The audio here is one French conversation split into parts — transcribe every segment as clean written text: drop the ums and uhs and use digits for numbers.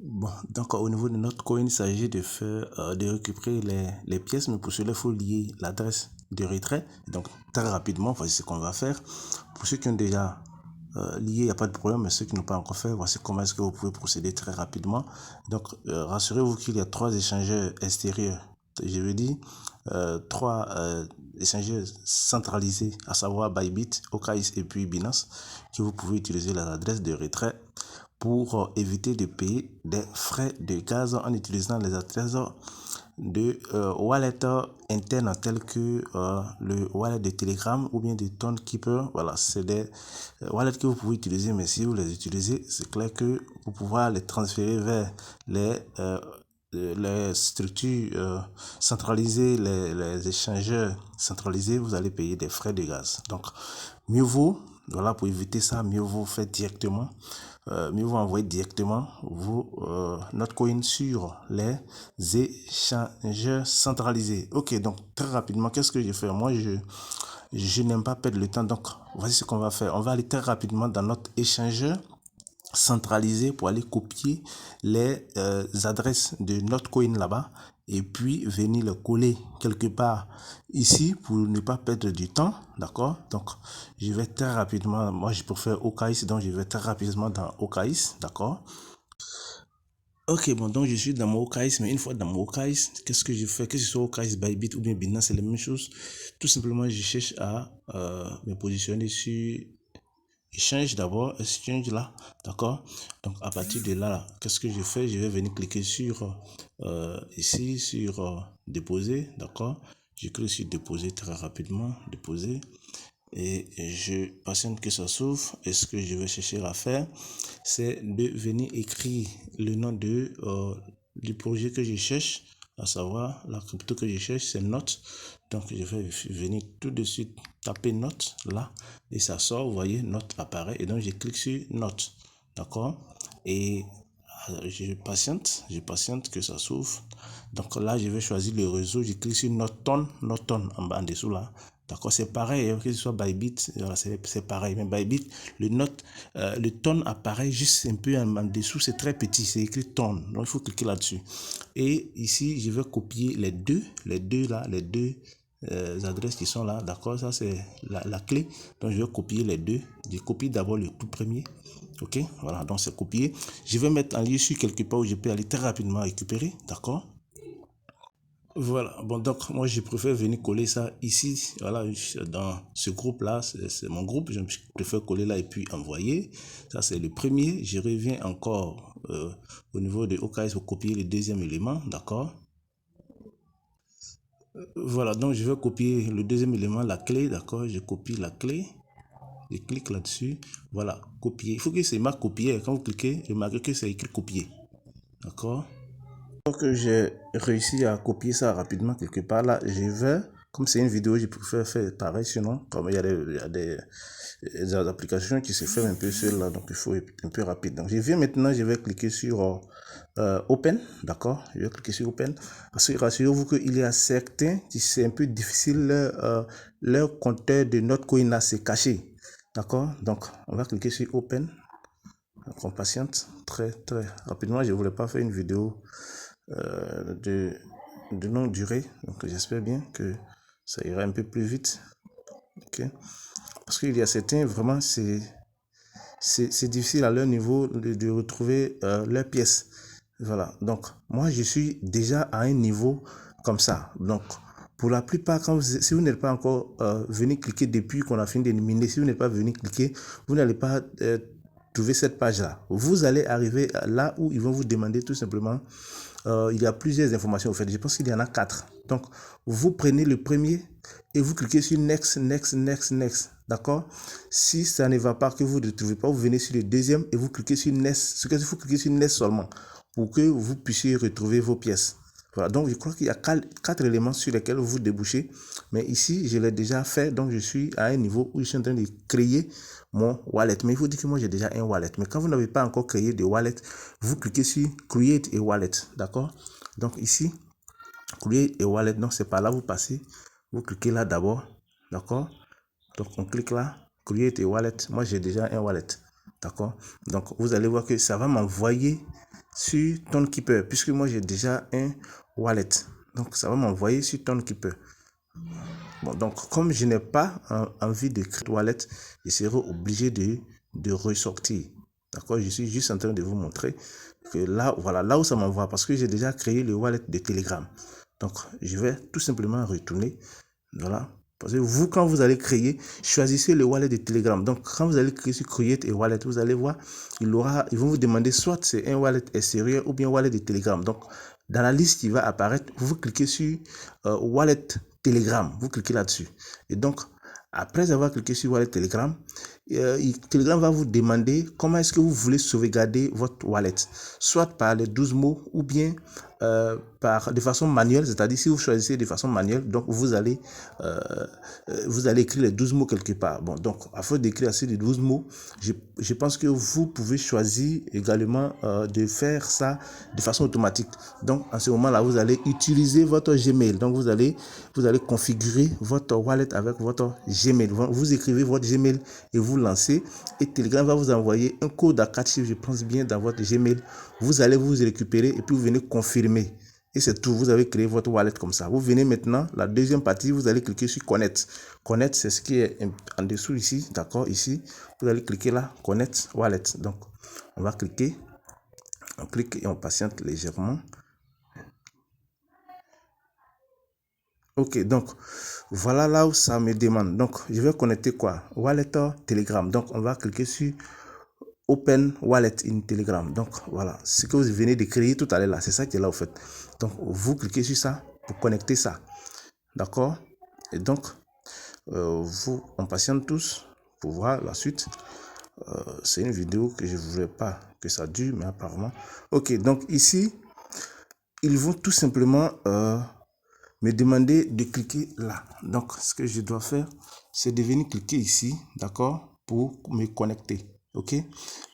Bon, donc au niveau de notre coin, il s'agit de faire, de récupérer les pièces, mais pour cela, il faut lier l'adresse de retrait. Donc très rapidement, voici ce qu'on va faire. Pour ceux qui ont déjà lié, il n'y a pas de problème, mais ceux qui n'ont pas encore fait, voici comment est-ce que vous pouvez procéder très rapidement. Donc rassurez-vous qu'il y a 3 échangeurs extérieurs. Je veux dire, 3 échangeurs centralisés, à savoir Bybit, OKX et puis Binance, que vous pouvez utiliser l'adresse de retrait pour éviter de payer des frais de gaz en utilisant les adresses de wallet internes tels que le wallet de Telegram ou bien de Tonekeeper. Voilà, c'est des wallets que vous pouvez utiliser, mais si vous les utilisez, c'est clair que pour pouvoir les transférer vers les structures centralisées, les échangeurs centralisés, vous allez payer des frais de gaz. Donc, mieux vaut, voilà, pour éviter ça, mieux vaut faire directement. Mieux vaut envoyer directement vos Notcoin sur les échangeurs centralisés. Ok, donc très rapidement, qu'est-ce que je fais? Moi, je n'aime pas perdre le temps. Donc, voici ce qu'on va faire. On va aller très rapidement dans notre échangeur centralisé pour aller copier les adresses de notre coin là-bas et puis venir le coller quelque part ici pour ne pas perdre du temps, d'accord? Donc je vais très rapidement, moi je préfère OKX, donc je vais très rapidement dans OKX, d'accord? Ok, bon, donc je suis dans mon OKX, mais une fois dans mon OKX, qu'est-ce que je fais? Que ce soit OKX, Bybit ou bien Binance, c'est la même chose. Tout simplement, je cherche à me positionner sur Exchange d'abord, Exchange là, d'accord? Donc à partir de là, qu'est-ce que je fais? Je vais venir cliquer sur ici, sur déposer, d'accord? Je clique sur déposer très rapidement, déposer, et je patiente que ça s'ouvre. Et ce que je vais chercher à faire, c'est de venir écrire le nom du projet que je cherche, à savoir la crypto que je cherche, c'est Note. Donc je vais venir tout de suite taper Note là et ça sort, vous voyez, Note apparaît et donc je clique sur Note, d'accord? Et je patiente que ça s'ouvre. Donc là, je vais choisir le réseau, je clique sur Noton en bas en dessous là. D'accord, c'est pareil, que ce soit Bybit, voilà, c'est pareil. Mais Bybit, le ton apparaît juste un peu en dessous, c'est très petit, c'est écrit ton. Donc il faut cliquer là-dessus. Et ici, je vais copier les deux là, les deux adresses qui sont là, d'accord, ça c'est la clé. Donc je vais copier les deux. Je copie d'abord le tout premier. Ok, voilà, donc c'est copié. Je vais mettre en lieu sur quelque part où je peux aller très rapidement récupérer, d'accord? Voilà, bon, donc moi je préfère venir coller ça ici, voilà, dans ce groupe-là, c'est mon groupe, je préfère coller là et puis envoyer. Ça c'est le premier. Je reviens encore au niveau de OKS pour copier le deuxième élément, d'accord? Voilà, donc je vais copier le deuxième élément, la clé, d'accord? Je copie la clé, je clique là-dessus, voilà, copier. Il faut que c'est marqué copier, quand vous cliquez, remarquez que c'est écrit copier, d'accord? Donc j'ai réussi à copier ça rapidement quelque part là, je vais, comme c'est une vidéo, je préfère faire pareil, sinon comme il y a des applications qui se ferment un peu seules là, donc il faut être un peu rapide. Donc je viens maintenant, je vais cliquer sur Open, d'accord? Je vais cliquer sur Open parce que rassurez-vous qu'il y a certains qui c'est un peu difficile, leur compteur de notre coin là c'est caché, d'accord? Donc on va cliquer sur Open. Donc on patiente très rapidement, je voulais pas faire une vidéo de longue durée. Donc j'espère bien que ça ira un peu plus vite. Ok. Parce qu'il y a certains, vraiment, c'est difficile à leur niveau de retrouver leurs pièces. Voilà. Donc moi, je suis déjà à un niveau comme ça. Donc pour la plupart, si vous n'êtes pas encore venu cliquer depuis qu'on a fini d'éliminer, si vous n'êtes pas venu cliquer, vous n'allez pas trouver cette page-là. Vous allez arriver là où ils vont vous demander tout simplement il y a plusieurs informations au fait. Je pense qu'il y en a 4. Donc, vous prenez le premier et vous cliquez sur Next, Next, Next, Next. D'accord? Si ça ne va pas, que vous ne trouvez pas, vous venez sur le deuxième et vous cliquez sur Next. Ce que vous cliquez sur Next seulement pour que vous puissiez retrouver vos pièces. Voilà, donc je crois qu'il y a 4 éléments sur lesquels vous débouchez. Mais ici, je l'ai déjà fait, donc je suis à un niveau où je suis en train de créer mon wallet. Mais il faut dire que moi, j'ai déjà un wallet. Mais quand vous n'avez pas encore créé de wallet, vous cliquez sur Create a Wallet. D'accord? Donc ici, Create a Wallet, donc c'est par là vous passez. Vous cliquez là d'abord. D'accord? Donc on clique là, Create a Wallet. Moi, j'ai déjà un wallet. D'accord? Donc vous allez voir que ça va m'envoyer sur ToneKeeper, puisque moi j'ai déjà un wallet. Donc ça va m'envoyer sur ToneKeeper. Bon, donc comme je n'ai pas envie de créer wallet, je serai obligé de ressortir. D'accord, je suis juste en train de vous montrer que là, voilà, là où ça m'envoie, parce que j'ai déjà créé le wallet de Telegram. Donc, je vais tout simplement retourner. Voilà. Parce que vous, quand vous allez créer, choisissez le wallet de Telegram. Donc, quand vous allez créer sur Create et Wallet, vous allez voir, ils vont vous demander soit c'est un wallet extérieur ou bien wallet de Telegram. Donc, dans la liste qui va apparaître, vous cliquez sur Wallet Telegram. Vous cliquez là-dessus. Et donc, après avoir cliqué sur Wallet Telegram, Telegram va vous demander comment est-ce que vous voulez sauvegarder votre wallet. Soit par les 12 mots ou bien de façon manuelle, c'est-à-dire si vous choisissez de façon manuelle, donc vous allez écrire les 12 mots quelque part. Bon, donc, afin d'écrire assez de 12 mots, je pense que vous pouvez choisir également de faire ça de façon automatique. Donc, en ce moment-là, vous allez utiliser votre Gmail. Donc, vous allez configurer votre wallet avec votre Gmail. Vous écrivez votre Gmail et vous lancez. Et Telegram va vous envoyer un code à 4 chiffres, je pense bien, dans votre Gmail. Vous allez vous récupérer et puis vous venez confirmer. Et c'est tout, vous avez créé votre wallet comme ça. Vous venez maintenant, la deuxième partie, vous allez cliquer sur Connect. Connect, c'est ce qui est en dessous ici, d'accord, ici. Vous allez cliquer là, Connect Wallet. Donc, on va cliquer. On clique et on patiente légèrement. Ok, donc, voilà là où ça me demande. Donc, je vais connecter quoi? Wallet Telegram. Donc, on va cliquer sur Open Wallet in Telegram. Donc, voilà, ce que vous venez de créer tout à l'heure là, c'est ça qui est là au fait. Donc, vous cliquez sur ça pour connecter ça. D'accord? Et donc, on patiente tous pour voir la suite. C'est une vidéo que je ne voulais pas que ça dure, mais apparemment. Ok, donc ici, ils vont tout simplement me demander de cliquer là. Donc, ce que je dois faire, c'est de venir cliquer ici, d'accord, pour me connecter. Ok?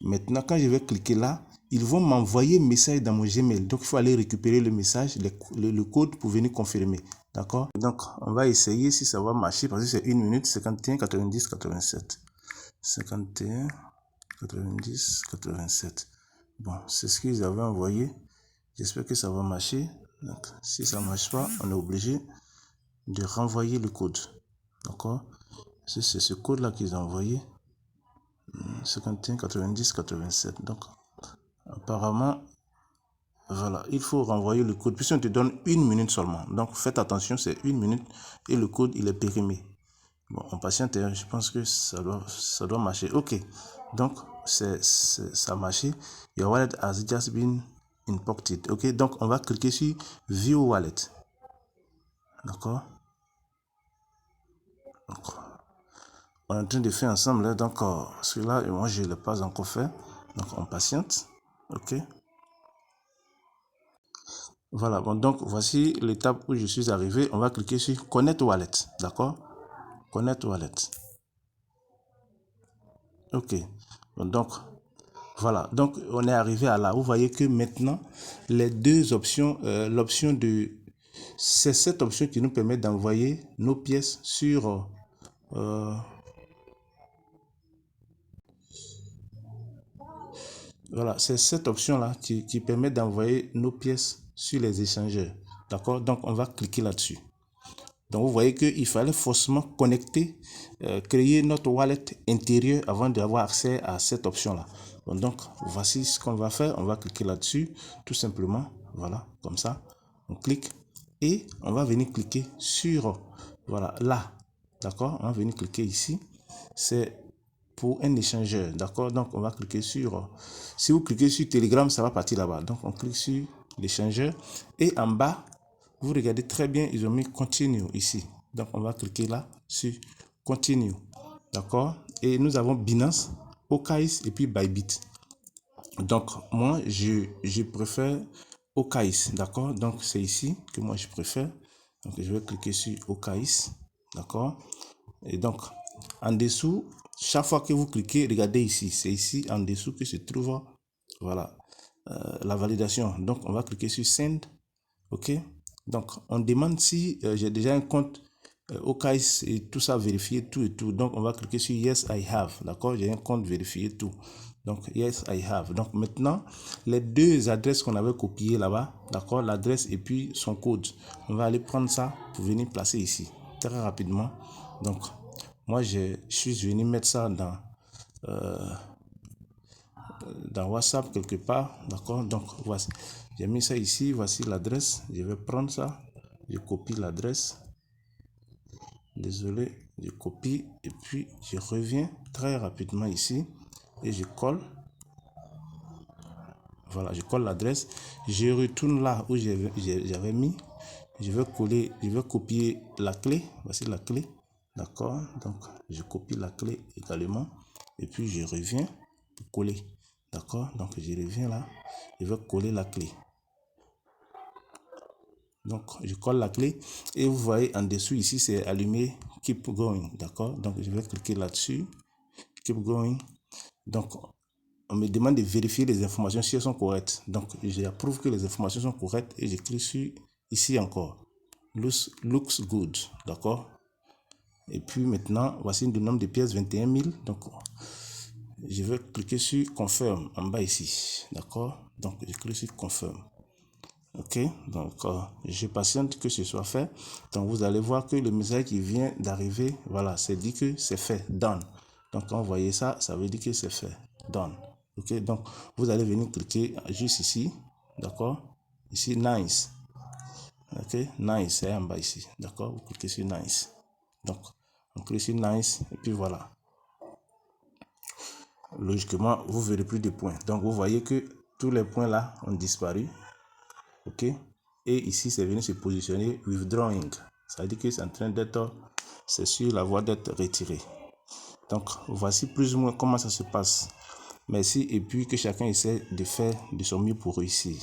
Maintenant, quand je vais cliquer là, ils vont m'envoyer un message dans mon Gmail. Donc, il faut aller récupérer le message, le code pour venir confirmer. D'accord? Donc, on va essayer si ça va marcher parce que c'est 1 minute 51 90 87. 51 90 87. Bon, c'est ce qu'ils avaient envoyé. J'espère que ça va marcher. Donc, si ça ne marche pas, on est obligé de renvoyer le code. D'accord? C'est ce code-là qu'ils ont envoyé. 51 90 87. Donc, apparemment, voilà, il faut renvoyer le code. Puisqu'on te donne 1 minute seulement. Donc, faites attention, c'est 1 minute et le code, il est périmé. Bon, on patiente, je pense que ça doit marcher. Ok, donc, ça a marché. Your wallet has just been imported. Ok, donc, on va cliquer sur View Wallet. D'accord? Donc, on est en train de faire ensemble. Là, donc, celui-là, moi, je ne l'ai pas encore fait. Donc, on patiente. Ok. Voilà, bon, donc, voici l'étape où je suis arrivé. On va cliquer sur Connect Wallet. D'accord? Connect Wallet. Ok. Bon, donc, voilà. Donc, on est arrivé à là. Vous voyez que maintenant, les deux options, l'option de... C'est cette option qui nous permet d'envoyer nos pièces sur... voilà, c'est cette option-là qui permet d'envoyer nos pièces sur les échangeurs. D'accord? Donc, on va cliquer là-dessus. Donc, vous voyez qu'il fallait forcément connecter, créer notre wallet intérieur avant d'avoir accès à cette option-là. Donc, voici ce qu'on va faire. On va cliquer là-dessus, tout simplement. Voilà, comme ça. On clique et on va venir cliquer sur, voilà, là. D'accord? On va venir cliquer ici. C'est pour un échangeur. D'accord? Donc, on va cliquer sur... Si vous cliquez sur Telegram, ça va partir là-bas. Donc, on clique sur l'échangeur. Et en bas, vous regardez très bien, ils ont mis Continue ici. Donc, on va cliquer là sur Continue. D'accord? Et nous avons Binance, OKX et puis Bybit. Donc, moi, je préfère OKX. D'accord? Donc, c'est ici que moi, je préfère. Donc, je vais cliquer sur OKX. D'accord? Et donc, en dessous, chaque fois que vous cliquez, regardez ici. C'est ici en dessous que se trouve, voilà, la validation. Donc, on va cliquer sur Send. OK? Donc, on demande si j'ai déjà un compte OKX et tout ça, vérifier tout et tout. Donc, on va cliquer sur Yes, I have. D'accord? J'ai un compte vérifié tout. Donc, yes, I have. Donc, maintenant, les deux adresses qu'on avait copiées là-bas, d'accord, l'adresse et puis son code, on va aller prendre ça pour venir placer ici, très rapidement. Donc, moi, je suis venu mettre ça dans WhatsApp quelque part, d'accord. Donc, voici, j'ai mis ça ici, voici l'adresse. Je vais prendre ça, je copie l'adresse. Désolé, je copie et puis je reviens très rapidement ici et je colle. Voilà, je colle l'adresse. Je retourne là où j'avais mis. Je vais coller, je vais copier la clé. Voici la clé. D'accord. Donc, je copie la clé également. Et puis, je reviens pour coller. D'accord. Donc, je reviens là. Je vais coller la clé. Donc, je colle la clé. Et vous voyez en dessous ici, c'est allumé Keep Going. D'accord. Donc, je vais cliquer là-dessus. Keep Going. Donc, on me demande de vérifier les informations si elles sont correctes. Donc, j'approuve que les informations sont correctes et j'écris sur ici encore. Looks good. D'accord. Et puis maintenant, voici le nombre de pièces 21 000. Donc, je vais cliquer sur Confirm en bas ici. D'accord. Donc, je clique sur Confirm. Ok. Donc, je patiente que ce soit fait. Donc, vous allez voir que le message qui vient d'arriver, voilà, c'est dit que c'est fait. Done. Donc, quand vous voyez ça, ça veut dire que c'est fait. Done. Ok, donc vous allez venir cliquer juste ici, d'accord, ici nice, ok, nice, c'est en bas ici, d'accord, vous cliquez sur nice, donc on clique sur nice et puis voilà, logiquement vous verrez plus de points, donc vous voyez que tous les points là ont disparu, ok, et ici c'est venu se positionner withdrawing, ça veut dire que c'est en train d'être, c'est sur la voie d'être retiré. Donc voici plus ou moins comment ça se passe. Merci et puis que chacun essaie de faire de son mieux pour réussir.